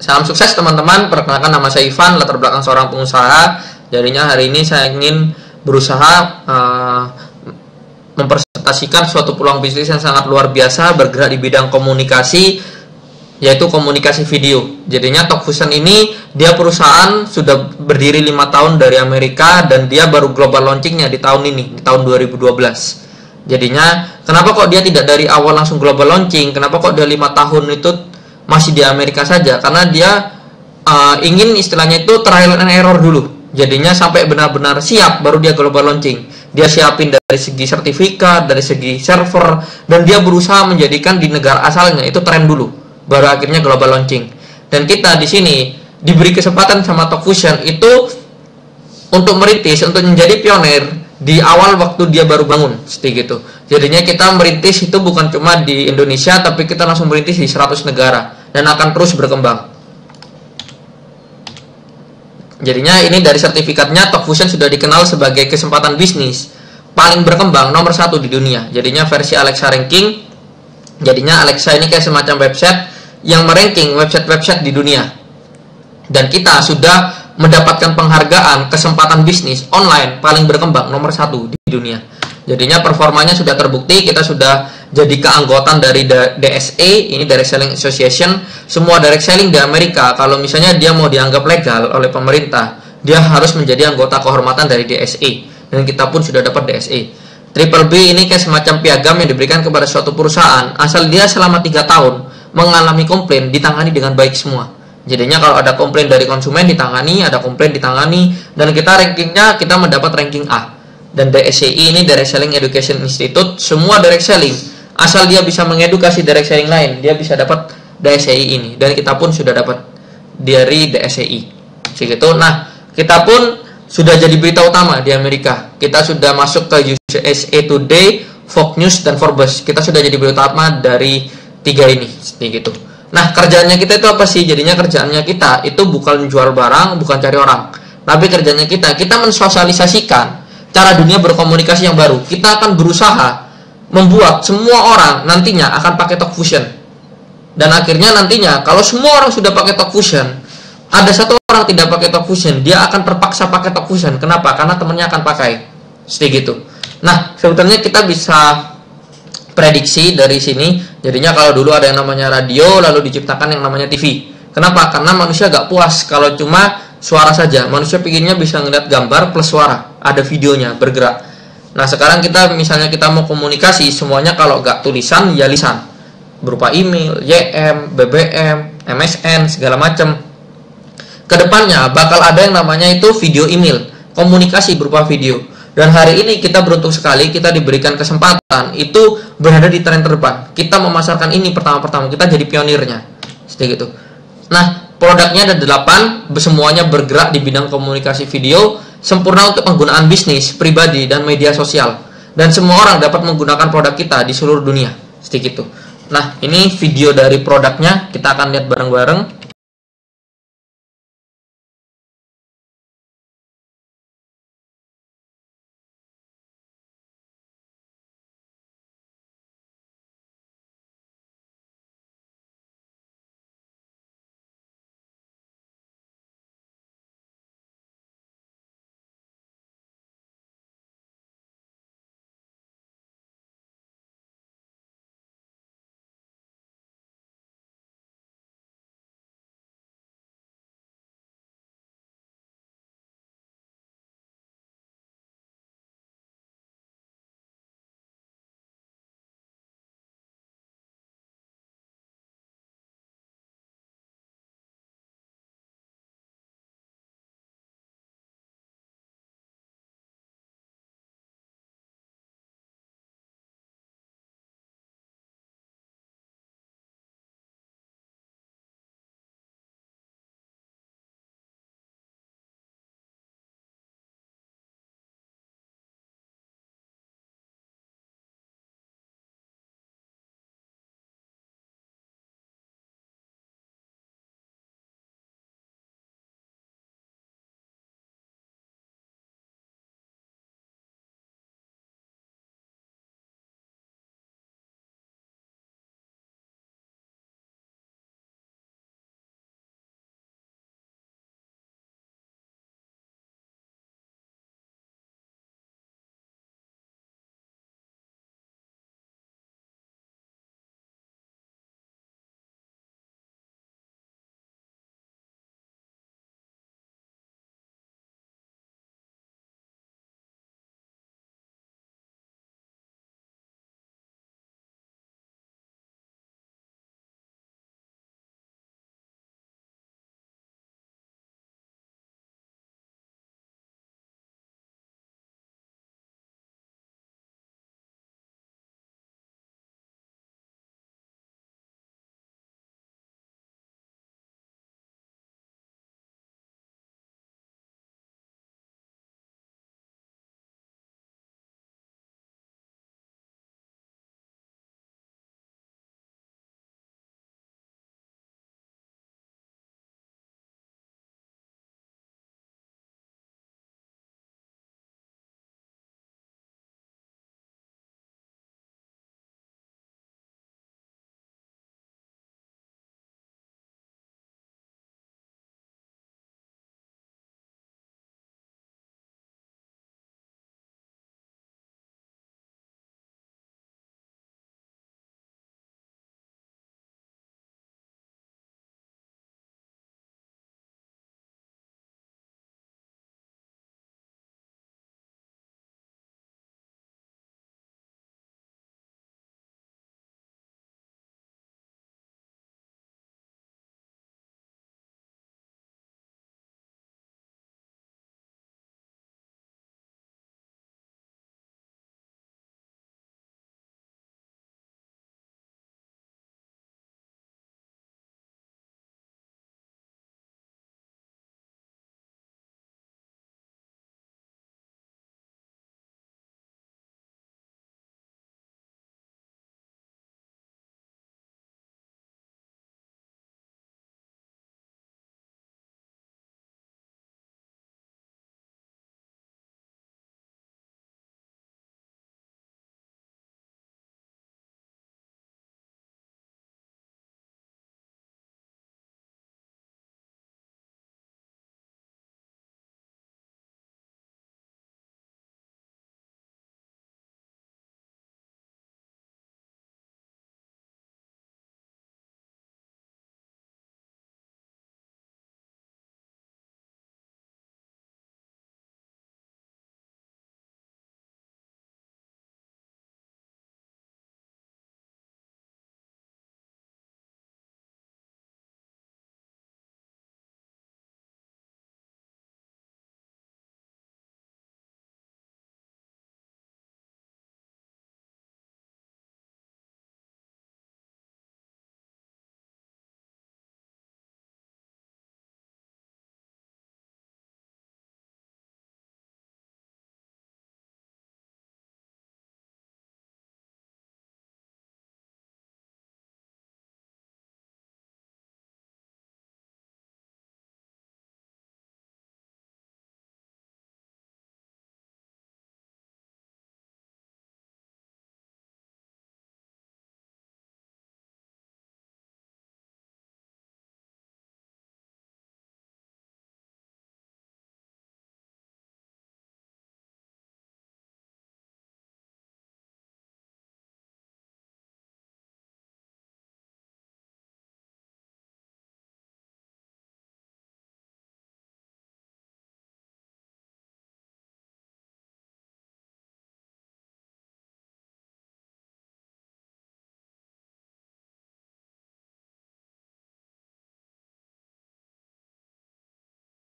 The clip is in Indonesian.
Salam sukses teman-teman. Perkenalkan, nama saya Ivan, latar belakang seorang pengusaha. Jadinya hari ini saya ingin berusaha mempresentasikan suatu peluang bisnis yang sangat luar biasa bergerak di bidang komunikasi, yaitu komunikasi video. Jadinya Talkfusion ini dia perusahaan sudah berdiri 5 tahun dari Amerika dan dia baru global launchingnya di tahun ini, di tahun 2012. Jadinya kenapa kok dia tidak dari awal langsung global launching? Kenapa kok dia 5 tahun itu masih di Amerika saja? Karena dia ingin istilahnya itu trial and error dulu. Jadinya sampai benar-benar siap baru dia global launching. Dia siapin dari segi sertifikat, dari segi server, dan dia berusaha menjadikan di negara asalnya itu tren dulu, baru akhirnya global launching. Dan kita di sini diberi kesempatan sama Talkfusion itu untuk merintis, untuk menjadi pionir di awal waktu dia baru bangun, seperti gitu. Jadinya kita merintis itu bukan cuma di Indonesia, tapi kita langsung merintis di 100 negara dan akan terus berkembang. Jadinya ini dari sertifikatnya, Talkfusion sudah dikenal sebagai kesempatan bisnis paling berkembang nomor 1 di dunia. Jadinya versi Alexa ranking. Jadinya Alexa ini kayak semacam website yang meranking website-website di dunia. Dan kita sudah mendapatkan penghargaan kesempatan bisnis online paling berkembang nomor 1 di dunia. Jadinya performanya sudah terbukti. Kita sudah jadi keanggotaan dari DSA, ini Direct Selling Association. Semua direct selling di Amerika, kalau misalnya dia mau dianggap legal oleh pemerintah, dia harus menjadi anggota kehormatan dari DSA. Dan kita pun sudah dapat DSA. Triple B ini kayak semacam piagam yang diberikan kepada suatu perusahaan asal dia selama 3 tahun mengalami komplain, ditangani dengan baik semua. Jadinya kalau ada komplain dari konsumen ditangani, ada komplain ditangani, dan kita rankingnya kita mendapat ranking A. Dan DSCI ini Direct Selling Education Institute, semua direct selling asal dia bisa mengedukasi direct selling lain, dia bisa dapat DSCI ini. Dan kita pun sudah dapat dari DSCI segitu. Nah, kita pun sudah jadi berita utama di Amerika. Kita sudah masuk ke USA Today, Fox News, dan Forbes. Kita sudah jadi berita utama dari 3 ini gitu. Nah, kerjaannya kita itu apa sih? Jadinya kerjaannya kita itu bukan jual barang, bukan cari orang, tapi kerjanya kita mensosialisasikan cara dunia berkomunikasi yang baru. Kita akan berusaha membuat semua orang nantinya akan pakai Talkfusion. Dan akhirnya nantinya kalau semua orang sudah pakai Talkfusion, ada satu orang tidak pakai Talkfusion, dia akan terpaksa pakai Talkfusion. Kenapa? Karena temannya akan pakai. Seperti gitu. Nah, sebetulnya kita bisa prediksi dari sini. Jadinya kalau dulu ada yang namanya radio, lalu diciptakan yang namanya TV. Kenapa? Karena manusia gak puas kalau cuma suara saja. Manusia pinginnya bisa ngeliat gambar plus suara, ada videonya bergerak. Nah, sekarang misalnya kita mau komunikasi, semuanya kalau gak tulisan ya lisan, berupa email, YM, BBM, MSN, segala macam. Kedepannya bakal ada yang namanya itu video email, komunikasi berupa video. Dan hari ini kita beruntung sekali, kita diberikan kesempatan itu berada di tren terdepan. Kita memasarkan ini pertama-pertama, kita jadi pionirnya, seperti itu. Nah, produknya ada 8, semuanya bergerak di bidang komunikasi video, sempurna untuk penggunaan bisnis, pribadi, dan media sosial. Dan semua orang dapat menggunakan produk kita di seluruh dunia, seperti itu. Nah, ini video dari produknya, kita akan lihat bareng-bareng.